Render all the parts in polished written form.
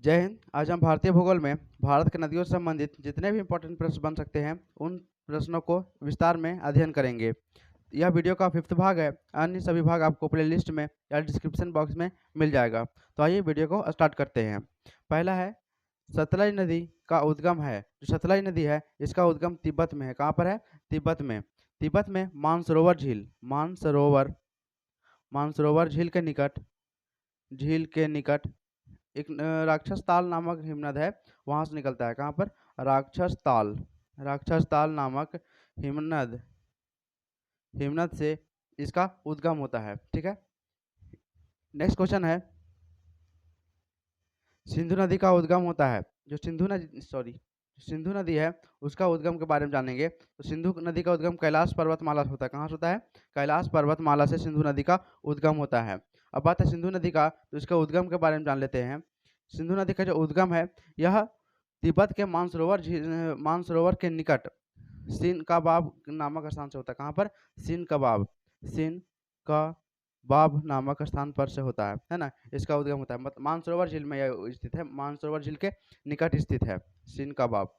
जय हिंद। आज हम भारतीय भूगोल में भारत के नदियों से संबंधित जितने भी इंपॉर्टेंट प्रश्न बन सकते हैं उन प्रश्नों को विस्तार में अध्ययन करेंगे। यह वीडियो का 5th भाग है। अन्य सभी भाग आपको प्लेलिस्ट में या डिस्क्रिप्शन बॉक्स में मिल जाएगा। तो आइए वीडियो को स्टार्ट करते हैं। पहला है सतलज नदी का उद्गम है। जो सतलज नदी है इसका उद्गम तिब्बत में है। कहाँ पर है? तिब्बत में। तिब्बत में मानसरोवर झील, मानसरोवर झील के निकट एक राक्षस ताल नामक हिमनद है, वहां से निकलता है। कहाँ पर? राक्षस ताल नामक हिमनद से इसका उद्गम होता है। ठीक है। नेक्स्ट क्वेश्चन है सिंधु नदी का उद्गम होता है। जो सिंधु नदी है उसका उद्गम के बारे में जानेंगे। तो सिंधु नदी का उद्गम कैलाश पर्वतमाला से होता है। कहाँ से होता है? कैलाश पर्वतमाला से सिंधु नदी का उद्गम होता है। अब बात है सिंधु नदी का, तो इसका उद्गम के बारे में जान लेते हैं। सिंधु नदी का जो उद्गम है यह तिब्बत के मानसरोवर के निकट सिन कबाब नामक स्थान से होता है। कहाँ पर? सिन कबाब नामक स्थान पर से होता है ना। इसका उद्गम होता है। मतलब मानसरोवर झील में यह स्थित है, मानसरोवर झील के निकट स्थित है सिन कबाब।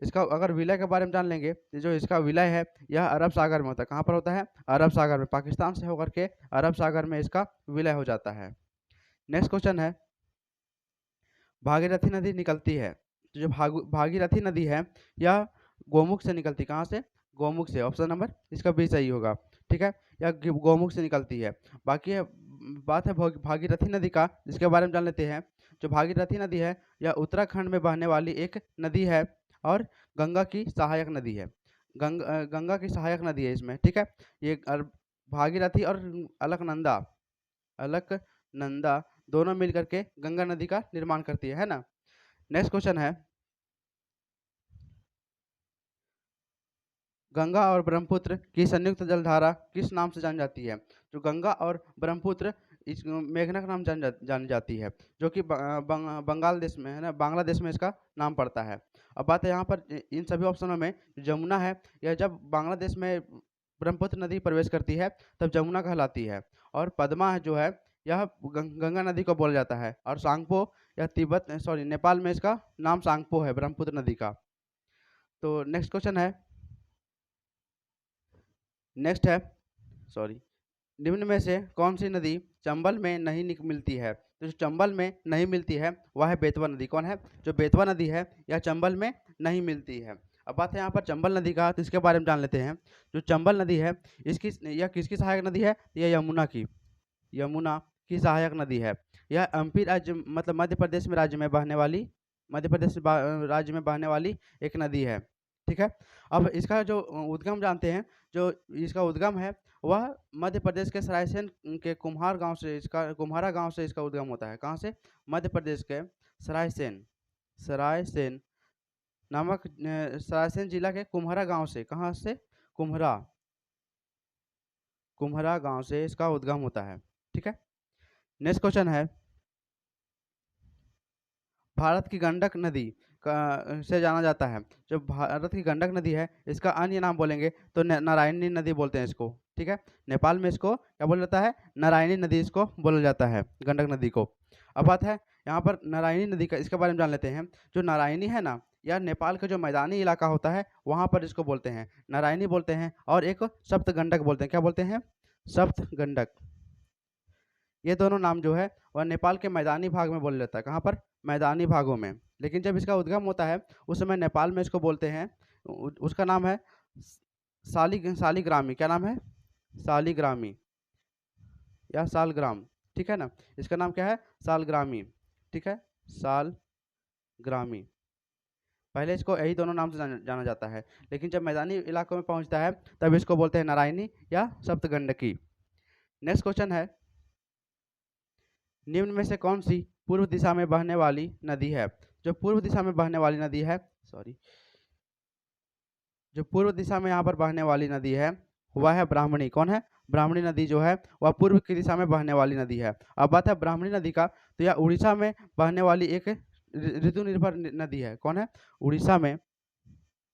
इसका अगर विलय के बारे में जान लेंगे तो जो इसका विलय है यह अरब सागर में होता है। कहाँ पर होता है? अरब सागर में। पाकिस्तान से होकर के अरब सागर में इसका विलय हो जाता है। नेक्स्ट क्वेश्चन है भागीरथी नदी निकलती है। तो जो भागीरथी नदी है यह गोमुख से निकलती। कहाँ से? गोमुख से। ऑप्शन नंबर इसका बी सही होगा। ठीक है, यह गोमुख से निकलती है। बाकी है बात है भागीरथी नदी का, जिसके बारे में जान लेते हैं। जो भागीरथी नदी है यह उत्तराखंड में बहने वाली एक नदी है और गंगा की सहायक नदी है। गंगा की सहायक नदी है इसमें। ठीक है, ये भागीरथी और अलकनंदा दोनों मिलकर के गंगा नदी का निर्माण करती है ना। नेक्स्ट क्वेश्चन है गंगा और ब्रह्मपुत्र की संयुक्त जलधारा किस नाम से जानी जाती है? जो गंगा और ब्रह्मपुत्र इस मेघना का नाम जानी जाती है, जो कि बंगाल देश में है ना, बांग्लादेश में इसका नाम पड़ता है। अब बात है यहाँ पर इन सभी ऑप्शनों में जमुना है, यह जब बांग्लादेश में ब्रह्मपुत्र नदी प्रवेश करती है तब जमुना कहलाती है। और पद्मा जो है यह गंगा नदी को बोला जाता है। और सांगपो यह नेपाल में इसका नाम सांगपो है, ब्रह्मपुत्र नदी का। तो नेक्स्ट क्वेश्चन है निम्न में से कौन सी नदी चंबल में नहीं मिलती है? तो जो चंबल में नहीं मिलती है वह है बेतवा नदी। कौन है? जो बेतवा नदी है यह चंबल में नहीं मिलती है। अब बात है यहाँ पर चंबल नदी का, तो इसके बारे में जान लेते हैं। जो चंबल नदी है यह किसकी सहायक नदी है? यह यमुना की सहायक नदी है। यह एमपी राज्य मतलब मध्य प्रदेश में बहने वाली एक नदी है। ठीक है, अब इसका जो उद्गम जानते हैं। जो इसका उद्गम है वह मध्य प्रदेश के सरायसेन के कुम्हारा गांव से इसका उद्गम होता है। कहाँ से? मध्य प्रदेश के सरायसेन नामक सरायसेन जिला के कुम्हारा गांव से। कहाँ से? कुम्हारा गांव से इसका उद्गम होता है। ठीक है। नेक्स्ट क्वेश्चन है भारत की गंडक नदी से जाना जाता है। जो भारत की गंडक नदी है इसका अन्य नाम बोलेंगे तो नारायणी नदी बोलते हैं इसको। ठीक है, नेपाल में इसको क्या बोला जाता है? नारायणी नदी इसको बोला जाता है, गंडक नदी को। अब बात है यहाँ पर नारायणी नदी का, इसके बारे में जान लेते हैं। जो नारायणी है ना, यह नेपाल का जो मैदानी इलाका होता है वहाँ पर इसको बोलते हैं नारायणी बोलते हैं। और एक सप्त गंडक बोलते हैं। क्या बोलते हैं? सप्त गंडक। ये दोनों नाम जो है वह नेपाल के मैदानी भाग में बोला जाता है। कहाँ पर? मैदानी भागों में। लेकिन जब इसका उद्गम होता है उस समय नेपाल में इसको बोलते हैं, उसका नाम है सालीग्रामी। क्या नाम है? सालीग्रामी या सालग्राम। ठीक है ना, इसका नाम क्या है? सालग्रामी। ठीक है, सालग्रामी। पहले इसको यही दोनों नाम से जाना जाता है, लेकिन जब मैदानी इलाकों में पहुंचता है तब इसको बोलते हैं नारायणी या सप्तगंडकी। नेक्स्ट क्वेश्चन है निम्न में से कौन सी पूर्व दिशा में बहने वाली नदी है? जो पूर्व दिशा में बहने वाली नदी है जो पूर्व दिशा में यहाँ पर बहने वाली नदी है वह है ब्राह्मणी। कौन है? ब्राह्मणी नदी जो है वह पूर्व की दिशा में बहने वाली नदी है। अब बात है ब्राह्मणी नदी का, तो यह उड़ीसा में बहने वाली एक ऋतु निर्भर नदी है। कौन है? उड़ीसा में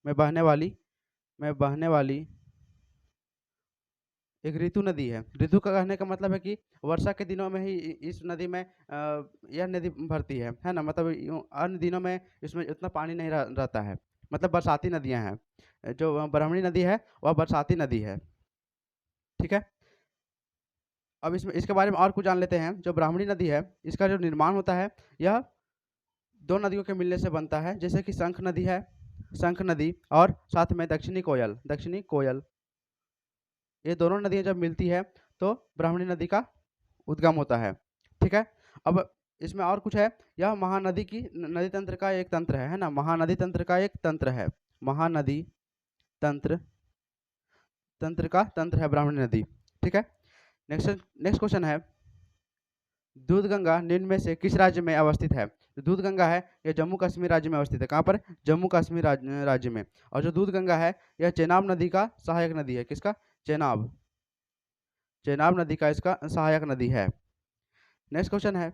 बहने वाली एक ऋतु नदी है। ऋतु का कहने का मतलब है कि वर्षा के दिनों में ही इस नदी में यह नदी भरती है ना? मतलब यूँ अन्य दिनों में इसमें उतना पानी नहीं रहता है। मतलब बरसाती नदियाँ हैं। जो ब्राह्मणी नदी है, वह बरसाती नदी है। ठीक है? अब इसमें इसके बारे में और कुछ जान लेते हैं। जो ब्राह्मणी नदी है, इसका जो निर्माण होता है, यह 2 नदियों के मिलने से बनता है। जैसे कि शंख नदी है, शंख नदी और साथ में दक्षिणी कोयल। ये दोनों नदियाँ जब मिलती है, तो ब्राह्मणी नदी का उद्गम होता है। ठीक है? अब इसमें और कुछ है, यह महानदी की नदी तंत्र का एक तंत्र है ना? महानदी तंत्र का एक तंत्र है। महानदी तंत्र तंत्र का तंत्र है ब्राह्मणी नदी। ठीक है? नेक्स्ट नेक्स्ट क्वेश्चन है, दूधगंगा निम्न में से किस राज्य में अवस्थित है? जो दूधगंगा है, यह जम्मू कश्मीर राज्य में अवस्थित है। कहाँ पर? जम्मू कश्मीर राज्य में। और जो दूधगंगा है, यह चेनाब नदी का सहायक नदी है। किसका? चेनाब। चेनाब नदी का इसका सहायक नदी है। नेक्स्ट क्वेश्चन है,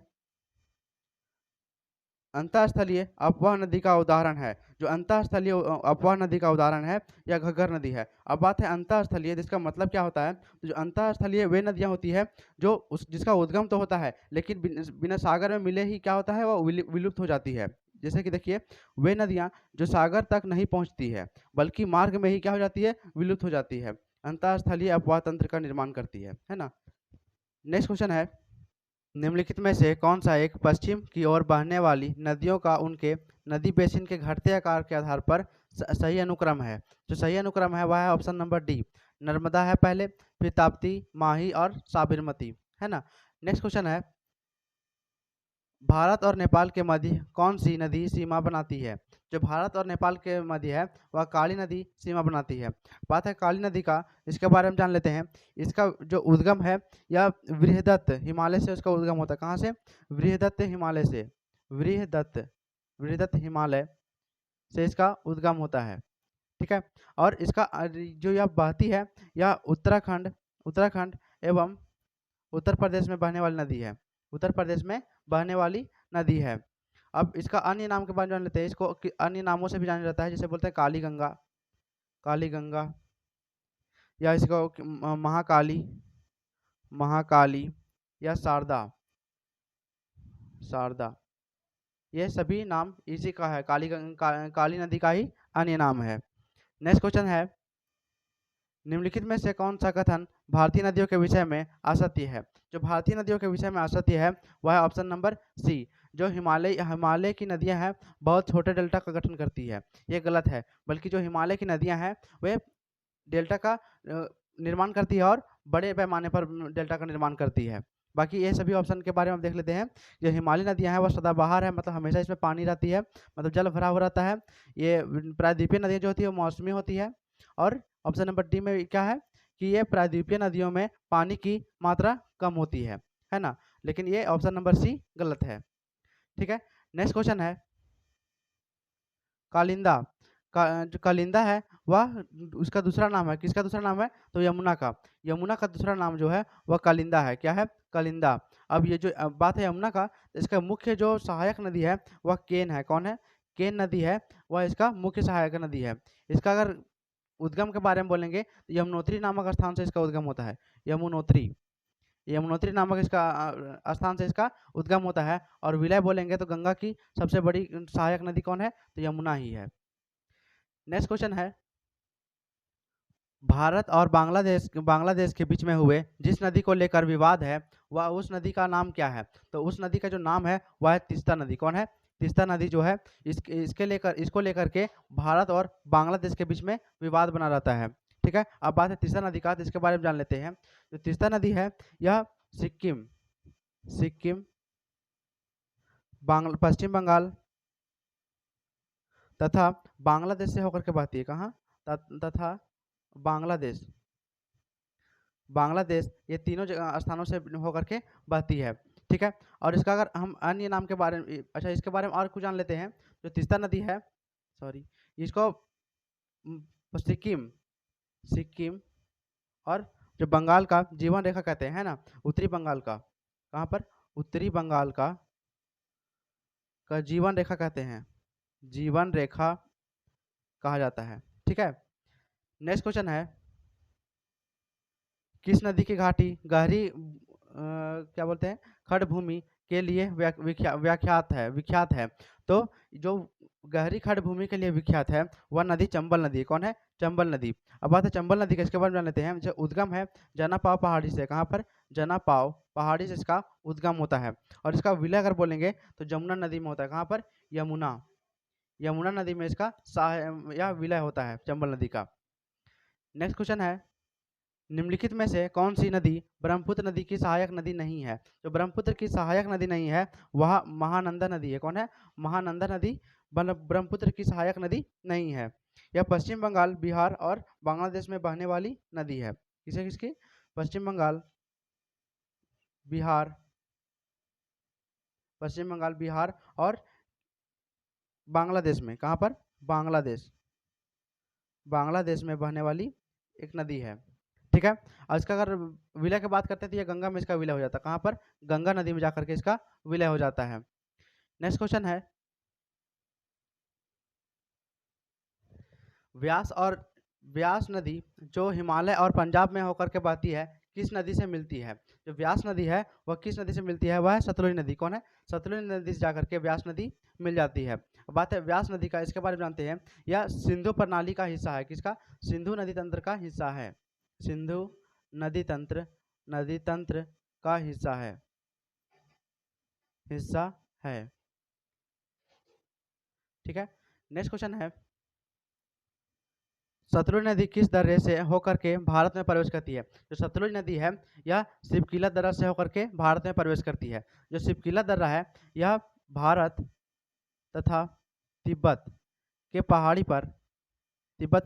अंतःस्थलीय अफवाह नदी का उदाहरण है। जो अंतःस्थलीय अफवाह नदी का उदाहरण है, यह घग्गर नदी है। अब बात है अंतःस्थलीय, जिसका मतलब क्या होता है? तो जो अंतःस्थलीय वे नदियाँ होती है जो उस जिसका उद्गम तो होता है, लेकिन बिना सागर में मिले ही क्या होता है, वो विलुप्त हो जाती है। जैसे कि देखिए, वे नदियाँ जो सागर तक नहीं पहुँचती है, बल्कि मार्ग में ही क्या हो जाती है, विलुप्त हो जाती है। अंतःस्थलीय अफवाह तंत्र का निर्माण करती है ना? नेक्स्ट क्वेश्चन है, निम्नलिखित में से कौन सा एक पश्चिम की ओर बहने वाली नदियों का उनके नदी बेसिन के घटते आकार के आधार पर सही अनुक्रम है? जो सही अनुक्रम है वह है ऑप्शन नंबर डी, नर्मदा है पहले, फिर ताप्ती, माही और साबरमती, है ना? नेक्स्ट क्वेश्चन है, भारत और नेपाल के मध्य कौन सी नदी सीमा बनाती है? जो भारत और नेपाल के मध्य है, वह काली नदी सीमा बनाती है। बात है काली नदी का, इसके बारे में जान लेते हैं। इसका जो उद्गम है, यह बृहदत्त हिमालय से उसका उद्गम होता है। कहाँ से? बृहदत्त हिमालय से। बृहदत्त बृहदत्त हिमालय से इसका उद्गम होता है। ठीक है? और इसका जो यह बहती है, यह उत्तराखंड उत्तराखंड एवं उत्तर प्रदेश में बहने वाली नदी है। उत्तर प्रदेश में बहने वाली नदी है। अब इसका अन्य नाम के बारे में जान लेते हैं। इसको अन्य नामों से भी जाना जाता है, जैसे बोलते हैं काली गंगा, या इसको महाकाली महाकाली, या शारदा। ये सभी नाम इसी का है, काली नदी का ही अन्य नाम है। नेक्स्ट क्वेश्चन है, निम्नलिखित में से कौन सा कथन भारतीय नदियों के विषय में असत्य है? जो भारतीय नदियों के विषय में असत्य है, वह है ऑप्शन नंबर सी। जो हिमालय की नदियां हैं, बहुत छोटे डेल्टा का गठन करती है। ये गलत है, बल्कि जो हिमालय की नदियां हैं, वे डेल्टा का निर्माण करती है और बड़े पैमाने पर डेल्टा का निर्माण करती है। बाकी ये सभी ऑप्शन के बारे में हम देख लेते हैं। जो हिमालय नदियां हैं, वह सदाबहार है, मतलब हमेशा इसमें पानी रहती है, मतलब जल भरा हुआ रहता है। ये प्रायद्वीपीय नदियाँ जो होती है, वो मौसमी होती है। और ऑप्शन नंबर डी में क्या है कि ये प्रायद्वीपीय नदियों में पानी की मात्रा कम होती है ना? लेकिन ये ऑप्शन नंबर सी गलत है। ठीक है? नेक्स्ट क्वेश्चन है, कालिंदा जो कालिंदा है, वह उसका दूसरा नाम है। किसका दूसरा नाम है? तो यमुना का। यमुना का दूसरा नाम जो है, वह कालिंदा है। क्या है? कालिंदा। अब ये जो बात है यमुना का, इसका मुख्य जो सहायक नदी है, वह केन है। कौन है? केन नदी है, वह इसका मुख्य सहायक नदी है। इसका अगर उद्गम के बारे में बोलेंगे, तो यमुनोत्री नामक स्थान से इसका उद्गम होता है। यमुनोत्री यमुनोत्री नामक इसका स्थान से इसका उद्गम होता है। और विलय बोलेंगे तो गंगा की सबसे बड़ी सहायक नदी कौन है? तो यमुना ही है। नेक्स्ट क्वेश्चन है, भारत और बांग्लादेश के बीच में हुए जिस नदी को लेकर विवाद है, वह उस नदी का नाम क्या है? तो उस नदी का जो नाम है, वह है तीस्ता नदी। कौन है? तीस्ता नदी जो है, इसको लेकर के भारत और बांग्लादेश के बीच में विवाद बना रहता है। ठीक है? अब बात है तीस्ता नदी का, तो इसके बारे में जान लेते हैं। जो तीस्ता नदी है, यह सिक्किम सिक्किम पश्चिम बंगाल तथा बांग्लादेश से होकर के बहती है। कहाँ? तथा बांग्लादेश बांग्लादेश, ये तीनों स्थानों से होकर के बहती है। ठीक है? और इसका अगर हम अन्य नाम के बारे में, अच्छा इसके बारे में और कुछ जान लेते हैं। जो तीस्ता नदी है, सॉरी, इसको सिक्किम सिक्किम और जो बंगाल का जीवन रेखा कहते हैं, है ना? उत्तरी बंगाल का, कहाँ पर? उत्तरी बंगाल का जीवन रेखा कहते हैं। जीवन रेखा कहा जाता है। ठीक है? नेक्स्ट क्वेश्चन है, किस नदी की घाटी गहरी क्या बोलते हैं खड़ भूमि के लिए विख्यात है। तो जो गहरी खड़ भूमि के लिए विख्यात है वह नदी चंबल नदी है। कौन है? चंबल नदी। अब बात है चंबल नदी का, इसके बारे में जान लेते हैं। जो उद्गम है जनापाव पहाड़ी से, कहाँ पर? जनापाव पहाड़ी से इसका उद्गम होता है। और इसका विलय अगर बोलेंगे तो जमुना नदी में होता है। कहाँ पर? यमुना, यमुना नदी में इसका यह विलय होता है चंबल नदी का। नेक्स्ट क्वेश्चन है, निम्नलिखित में से कौन सी नदी ब्रह्मपुत्र नदी की सहायक नदी नहीं है? जो ब्रह्मपुत्र की सहायक नदी नहीं है वह महानंदा नदी है। कौन है? महानंदा नदी ब्रह्मपुत्र की सहायक नदी नहीं है। यह पश्चिम बंगाल, बिहार और बांग्लादेश में बहने वाली नदी है। किसे किसकी? पश्चिम बंगाल, बिहार, पश्चिम बंगाल, बिहार और बांग्लादेश में। कहाँ पर? बांग्लादेश, बांग्लादेश में बहने वाली एक नदी है। ठीक है। और इसका अगर विलय की बात करते हैं तो ये गंगा में इसका विलय हो जाता है। कहाँ पर? गंगा नदी में जाकर के इसका विलय हो जाता है। नेक्स्ट क्वेश्चन है, व्यास नदी जो हिमालय और पंजाब में होकर के बहती है किस नदी से मिलती है? जो व्यास नदी है वह किस नदी से मिलती है? वह है सतलुज नदी। कौन है? सतलुज नदी से जाकर के व्यास नदी मिल जाती है। बात है व्यास नदी का, इसके बारे में जानते हैं। यह सिंधु प्रणाली का हिस्सा है। किसका? सिंधु नदी तंत्र का हिस्सा है। सिंधु नदी तंत्र का हिस्सा है। ठीक है। नेक्स्ट क्वेश्चन है, सतलुज नदी किस दर्रे से होकर के भारत में प्रवेश करती है? जो सतलुज नदी है यह शिवकिला दर्रा से होकर के भारत में प्रवेश करती है। जो शिवकिला दर्रा है यह भारत तथा तिब्बत के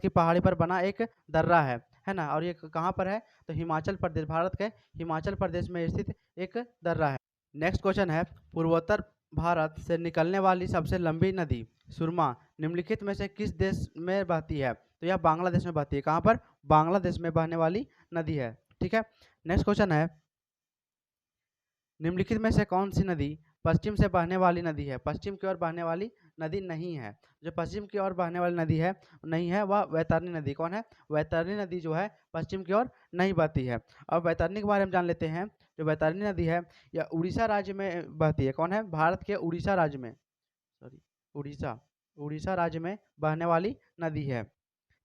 पहाड़ी पर बना एक दर्रा है ना। और ये कहाँ पर है? तो हिमाचल प्रदेश, भारत के हिमाचल प्रदेश में स्थित एक दर्रा है। नेक्स्ट क्वेश्चन है, पूर्वोत्तर भारत से निकलने वाली सबसे लंबी नदी सुरमा निम्नलिखित में से किस देश में बहती है? तो यह बांग्लादेश में बहती है। कहाँ पर? बांग्लादेश में बहने वाली नदी है। ठीक है। नेक्स्ट क्वेश्चन है, निम्नलिखित में से कौन सी नदी पश्चिम से बहने वाली नदी है? पश्चिम की ओर बहने वाली नदी नहीं है। जो पश्चिम की ओर बहने वाली नदी है नहीं है वह वैतरणी नदी। कौन है? वैतरणी नदी जो है पश्चिम की ओर नहीं बहती है। अब वैतरणी के बारे में जान लेते हैं। जो वैतरणी नदी है यह उड़ीसा राज्य में बहती है। कौन है? भारत के उड़ीसा राज्य में, उड़ीसा राज्य में बहने वाली नदी है।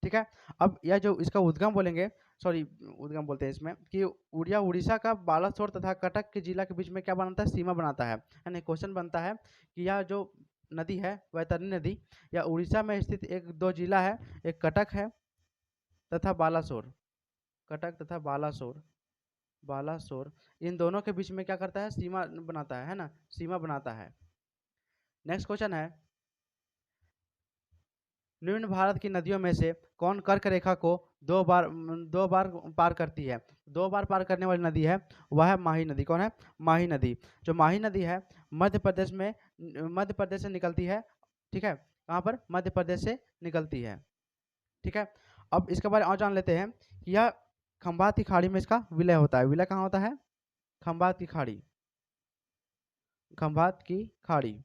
ठीक है। अब यह जो इसका उद्गम बोलेंगे, उद्गम बोलते हैं इसमें कि उड़ीसा का बालासोर तथा कटक के जिला के बीच में क्या बनाता है? सीमा बनाता है ना। क्वेश्चन बनता है कि यह जो नदी है वैतरणी नदी या उड़ीसा में स्थित एक दो जिला है, एक कटक है तथा बालासोर, कटक तथा बालासोर इन दोनों के बीच में क्या करता है? सीमा बनाता है ना, सीमा बनाता है। नेक्स्ट क्वेश्चन है, निम्न भारत की नदियों में से कौन कर्क रेखा को दो बार पार करती है? 2 बार पार करने वाली नदी है वह है माही नदी। कौन है? माही नदी। जो माही नदी है मध्य प्रदेश से निकलती है। ठीक है। कहाँ पर? मध्य प्रदेश से निकलती है। ठीक है। अब इसके बारे में और जान लेते हैं कि यह खंभात की खाड़ी में इसका विलय होता है। विलय कहाँ होता है? खंभात की खाड़ी,